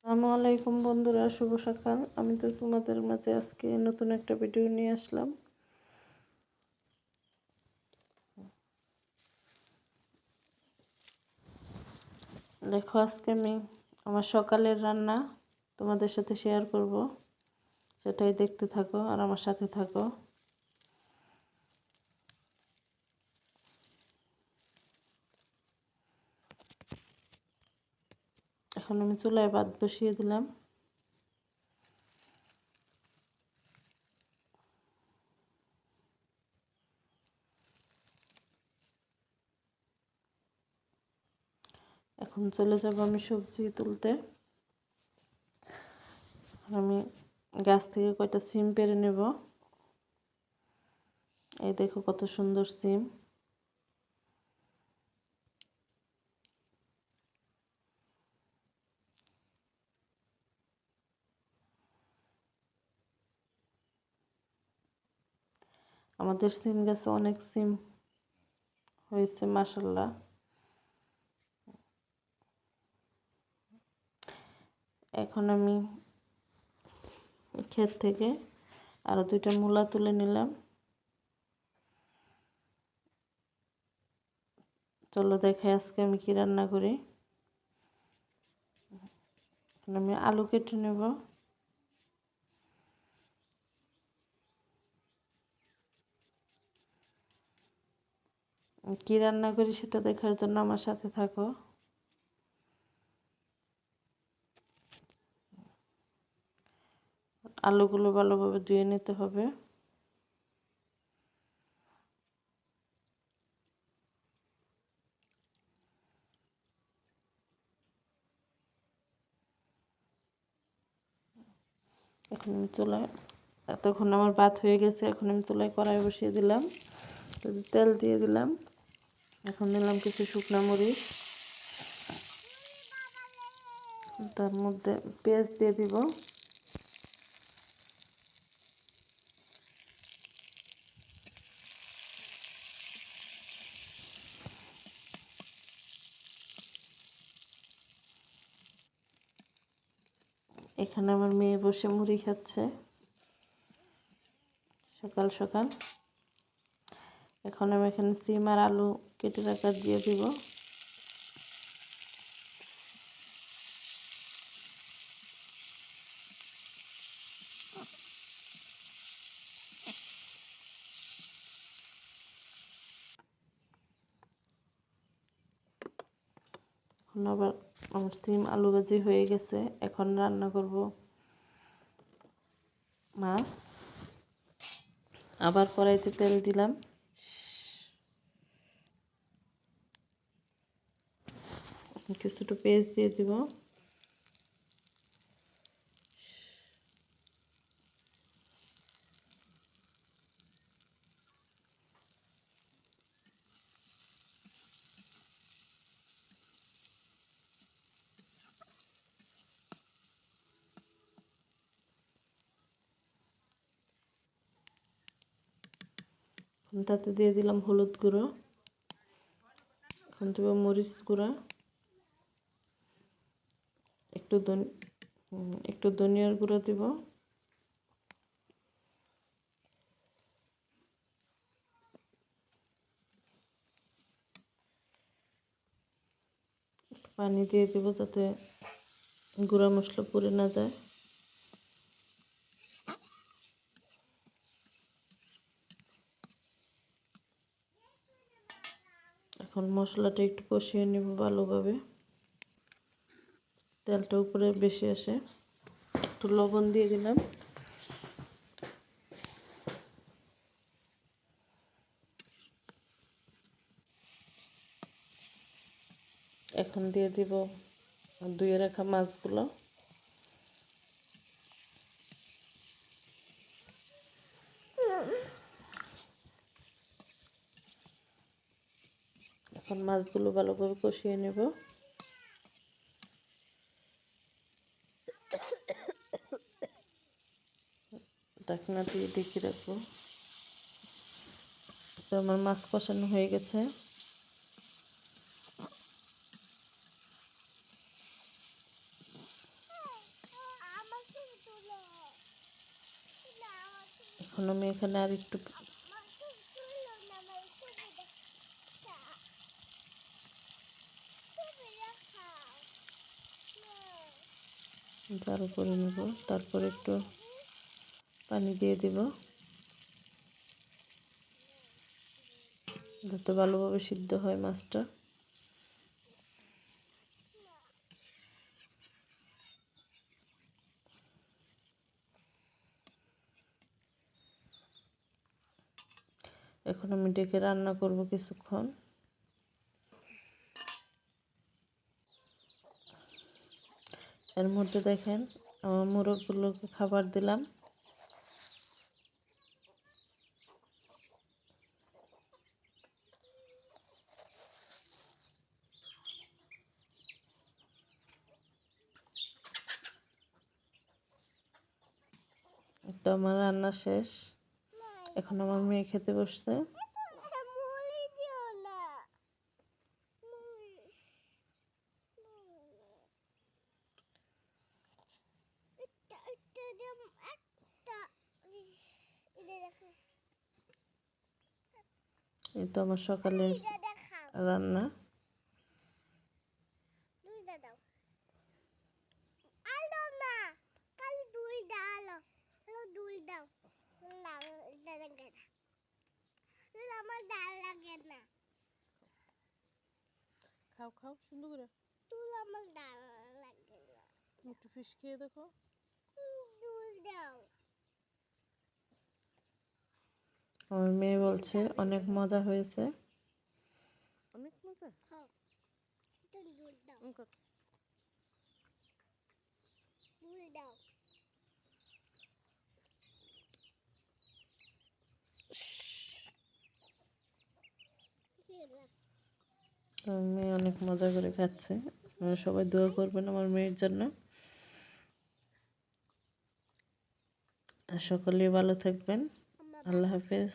আসসালামু আলাইকুম বন্ধুরা, শুভ সকাল। আমি তো তোমাদের মাঝে আজকে নতুন একটা ভিডিও নিয়ে আসলাম। দেখো, আজকে আমি আমার সকালের রান্না তোমাদের সাথে শেয়ার করব। সেটাই দেখতে থাকো আর আমার সাথে থাকো। এখন আমি চুলায় ভাত বসিয়ে দিলাম। এখন চলে যাব আমি সবজি তুলতে। আমি গাছ থেকে কয়টা সিম পেড়ে নেব। এই দেখো কত সুন্দর সিম। আমাদের সিম গাছে অনেক সিম হয়েছে, মাশাআল্লাহ। এখন আমি ক্ষেত থেকে আরো দুইটা মূলা তুলে নিলাম। চলো দেখাই আজকে আমি কি রান্না করি। আমি আলু কেটে নেব। কি রান্না করি সেটা দেখার জন্য আমার সাথে থাকো। আলুগুলো ভালোভাবে ধুয়ে নিতে হবে। এখন আমি চুলায়, এতক্ষণ আমার ভাত হয়ে গেছে। এখন আমি চুলায় কড়াই বসিয়ে দিলাম, তেল দিয়ে দিলাম। এখন দিলাম কিছু শুকনো মরিচ, তার মধ্যে পেঁয়াজ দিয়ে দিব। এখানে আমার মেয়ে বসে মুড়ি খাচ্ছে সকাল সকাল। এখন আমি এখানে সিম আর আলু কেটে রাখা দিয়ে দিব। এখন আবার আমার সিম আলু ভাজি হয়ে গেছে। এখন রান্না করব মাছ। আবার কড়াইতে তেল দিলাম। কিছুটা পেঁয়াজ দিয়ে দিব। তাতে দিয়ে দিলাম হলুদ গুঁড়ো। এখন দেবো মরিচ গুঁড়া, একটু ধনিয়ার গুঁড়ো দিব। পানি দিয়ে দেবো যাতে গুঁড়া মশলা পুড়ে না যায়। এখন মশলাটা একটু কষিয়ে নেব ভালোভাবে, তেলটা উপরে বেশি আসে। একটু লবণ দিয়ে দিলাম। এখন দিয়ে দিব ধুয়ে রাখা মাছগুলো। এখন মাছগুলো ভালোভাবে কষিয়ে নেব। ঢাকনা দিয়ে ঢেকে রাখবো। তো আমার মাছ কষানো হয়ে গেছে। এখন আমি এখানে আর একটু জাল করে নেব, তারপর একটু পানি দিয়ে দিব যাতে ভালোভাবে সিদ্ধ হয় মাছটা। এখন আমি ডেকে রান্না করব কিছুক্ষণ। এর মধ্যে দেখেন আমার মোরগগুলোকে খাবার দিলাম। তো আমার রান্না শেষ, এখন আমার মেয়ে খেতে বসছে। এই তো আমার সকালের রান্না। খাও খাও সুন্দর করে, একটু ফিশ খেয়ে দেখো। আমার মেয়ে বলছে অনেক মজা হয়েছে। অনেক মজা। আমার মেয়ে অনেক মজা করে খাচ্ছে। আপনারা সবাই দোয়া করবেন আমার মেয়ের জন্য। আর সকলেই ভালো থাকবেন। আল্লাহ হাফেজ।